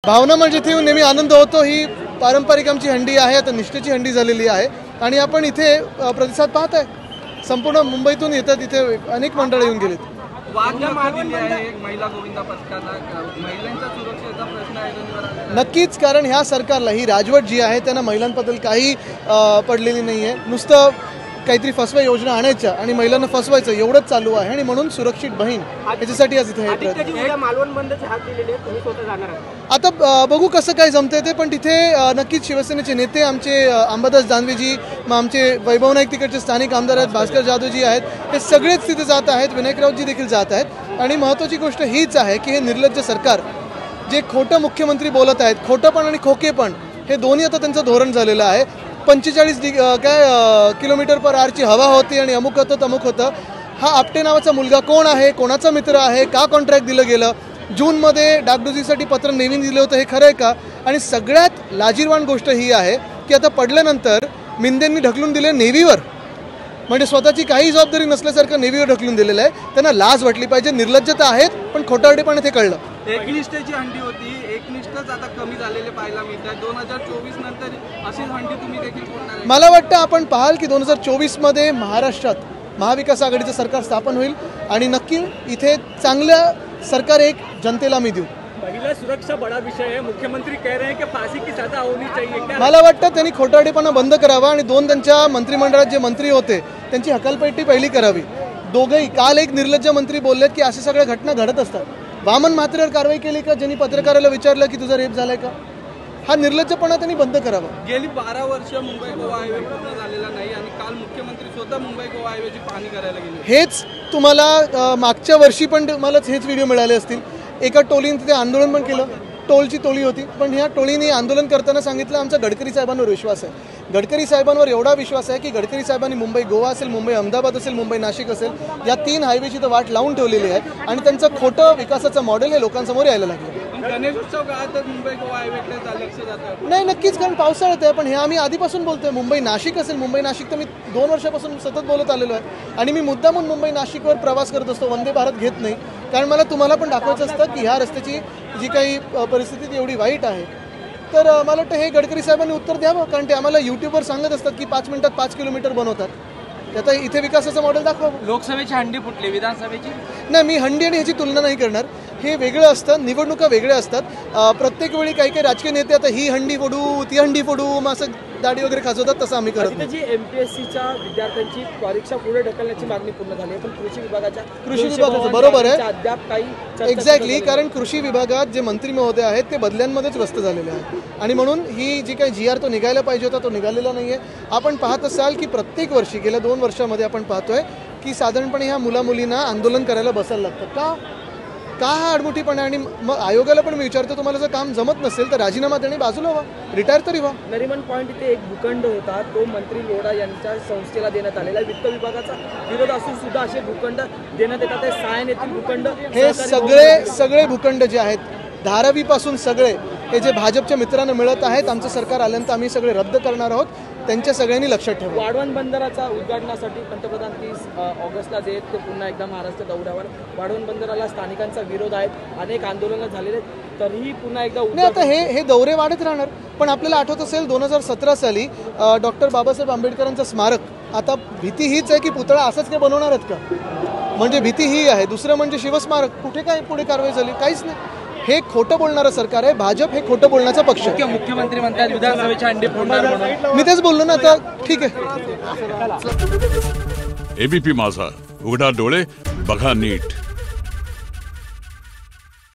भावना म्हणजे इथे येऊन नेहमी आनंद होतो। ही पारंपरिक आमची हंडी आहे, आता निष्ठेची हंडी झालेली आहे आणि आपण इथे प्रतिसाद पाहत आहे। संपूर्ण मुंबईतून येतात, इथे अनेक मंडळ येऊन गेलेत। नक्कीच, कारण ह्या सरकारला ही राजवट जी आहे त्यांना महिलांबद्दल काही पडलेली नाही आहे। नुसतं काहीतरी फसवा योजना आणायच्या आणि महिलांना फसवायचं एवढंच चालू आहे आणि म्हणून सुरक्षित बहीण याच्यासाठी आज इथे आता बघू कसं काय जमतंय ते। पण तिथे नक्कीच शिवसेनेचे नेते आमचे अंबादास दानवेजी, मग आमचे वैभव नाईक तिकडचे स्थानिक आमदार आहेत, भास्कर जाधवजी आहेत, हे सगळेच तिथे जात आहेत, विनायकरावजी देखील जात आहेत। आणि महत्त्वाची गोष्ट हीच आहे की हे निर्लज्ज सरकार जे खोटं मुख्यमंत्री बोलत आहेत, खोटंपण आणि खोकेपण हे दोन्ही आता त्यांचं धोरण झालेलं आहे। 45 किलोमीटर पर आरची हवा होती आणि अमुक होतं तमुक होतं। हा आपटे नावाचा मुलगा कोण आहे, कोणाचा मित्र आहे, का कॉन्ट्रॅक्ट दिलं गेलं, जूनमध्ये डागडुजीसाठी पत्र नेव्हीने दिलं होतं हे खरं आहे का? आणि सगळ्यात लाजिरवाण गोष्ट ही आहे की आता पडल्यानंतर मिंदेंनी ढकलून दिले नेव्हीवर, म्हणजे स्वतःची काही जबाबदारी नसल्यासारखं नेव्हीवर ढकलून दिलेलं आहे। त्यांना लाज वाटली पाहिजे। निर्लज्जता आहेत पण खोटारडेपणा ते कळलं। एकनिष्ठेची हंडी होती, एकनिष्ठच आता कमी झालेले पाहायला मिळतात। 2024 नंतर अशीच हंडी तुम्ही देखील बोलणार? मला वाटतं आपण पाहाल की 2024 मध्ये महाराष्ट्रात महाविकास आघाडीचं सरकार स्थापन होईल आणि नक्की इथे चांगलं सरकार एक जनतेला मी देऊ। महिला सुरक्षा बड़ा विषय है, मुख्यमंत्री कह रहे हैं कि फांसी की सजा होनी चाहिए। मला वाटतं त्यांनी खोटारडेपणा बंद करावा आणि दोन त्यांच्या मंत्रिमंडळात जे मंत्री होते त्यांची हकालपट्टी पहिली करावी। दोघंही काल एक निर्लज्ज मंत्री बोललेत की अशा सगळ्या घटना घडत असतात। वामन म्हात्रेवर कारवाई केली का? ज्यांनी पत्रकाराला विचारलं की तुझा रेप झालाय का? हा निर्लज्जपणा त्यांनी बंद करावा। गेली 12 वर्ष मुंबई गोवा हायवे पूर्ण झालेला नाही आणि काल मुख्यमंत्री स्वतः मुंबई गोवा हायवेची पाहणी करायला गेले। हेच तुम्हाला मागच्या वर्षी पण मलाच हेच व्हिडिओ मिळाले असतील। एका टोळीने तिथे आंदोलन पण केलं, टोलची टोळी होती, पण ह्या टोळीने आंदोलन करताना सांगितलं आमचा गडकरी साहेबांवर विश्वास आहे। गडकरी साहेबांवर एवढा विश्वास आहे की गडकरी साहेबांनी मुंबई गोवा असेल, मुंबई अहमदाबाद असेल, मुंबई नाशिक असेल, या 3 हायवेची तर वाट लावून ठेवलेली आहे आणि त्यांचं खोटं विकासाचं मॉडेल हे लोकांसमोर यायला लागलं। गणेशोत्सव काळातच मुंबई गोवा हायवेकडे लक्ष जातं नाही, नक्कीच, कारण पावसाळ्यात आहे। पण हे आम्ही आधीपासून बोलतोय। मुंबई नाशिक असेल, मुंबई नाशिक तर मी 2 वर्षापासून सतत बोलत आलेलो आहे आणि मी मुद्दामून मुंबई नाशिकवर प्रवास करत असतो, वंदे भारत घेत नाही, कारण मला तुम्हाला पण दाखवायचं असतं की ह्या रस्त्याची जी काही परिस्थिती एवढी वाईट आहे। तर मला वाटतं हे गडकरी साहेबांनी उत्तर द्यावं, कारण ते आम्हाला यूट्यूबवर सांगत असतात की 5 मिनिटात 5 किलोमीटर बनवतात। आता इथे विकासाचं मॉडेल दाखवावं। लोकसभेची हंडी फुटली, विधानसभेची नाही, मी हंडी आणि ह्याची तुलना नाही करणार। हे वेगळं असतं, निवडणुका वेगळ्या असतात। प्रत्येक वेळी काही काही राजकीय नेते आता ही हंडी फोडू ती हंडी फोडू मग असं दाढी वगैरे खाजवतात, तसं आम्ही करत नाही। जी एमपीएससीच्या विद्यार्थ्यांची परीक्षा पुढे ढकलण्याची मागणी पूर्ण झाली आहे, पण कृषी विभागाचं बरोबर आहे, अद्याप काही एक्झॅक्टली, कारण कृषी विभागात जे मंत्री महोदय आहेत ते बदल्यांमध्येच व्यस्त झालेले आहेत आणि म्हणून ही जी काही GR तो निघायला पाहिजे होता तो निघालेला नाही आहे। आपण पाहत असाल की प्रत्येक वर्षी गेल्या 2 वर्षामध्ये आपण पाहतोय की साधारणपणे ह्या मुलामुलींना आंदोलन करायला बसायला लागतं। का हा आडमुठीपणा? आणि मग आयोगाला पण मी विचारतो, तुम्हाला जर काम जमत नसेल तर राजीनामा देणे, बाजूला व्हा, रिटायर तरी व्हा। नरिमन पॉईंट इथे एक भूखंड होता, तो मंत्री लोढा यांच्या संस्थेला देण्यात आलेला, वित्त विभागाचा विरोध असून सुद्धा असे भूखंड देण्यात येतात। ते सायन येथील भूखंड, हे सगळे भूखंड जे आहेत धारावीपासून सगळे हे जे भाजपच्या मित्रांना मिळत आहेत, आमचं सरकार आल्यानंतर आम्ही सगळे रद्द करणार आहोत, त्यांच्या सगळ्यांनी लक्षात ठेवा। वाढवण बंदराचा उद्घाटनासाठी पंतप्रधान 30 ऑगस्टला जे ते पुन्हा एकदा महाराष्ट्र दौऱ्यावर। वाढवण बंदराला स्थानिकांचा विरोध आहे, अनेक आंदोलनं झालेले, तरीही पुन्हा एकदा नाही, आता हे दौरे वाढत राहणार। पण आपल्याला आठवत असेल 2017 साली डॉक्टर बाबासाहेब आंबेडकरांचं स्मारक, आता भीती हीच आहे की पुतळा असाच काय बनवणार आहेत का? म्हणजे भीती ही आहे। दुसरं म्हणजे शिवस्मारक, कुठे काय पुढे कारवाई झाली? काहीच नाही। हे खोटं बोलणारं सरकार आहे, भाजप हे खोटं बोलण्याचा पक्ष आहे। मुख्यमंत्री म्हणतात विधानसभेची हंडी फोडणार म्हणून, मी तेच बोललो ना, आता ठीक आहे। एबीपी माझा, उघडा डोळे बघा नीट।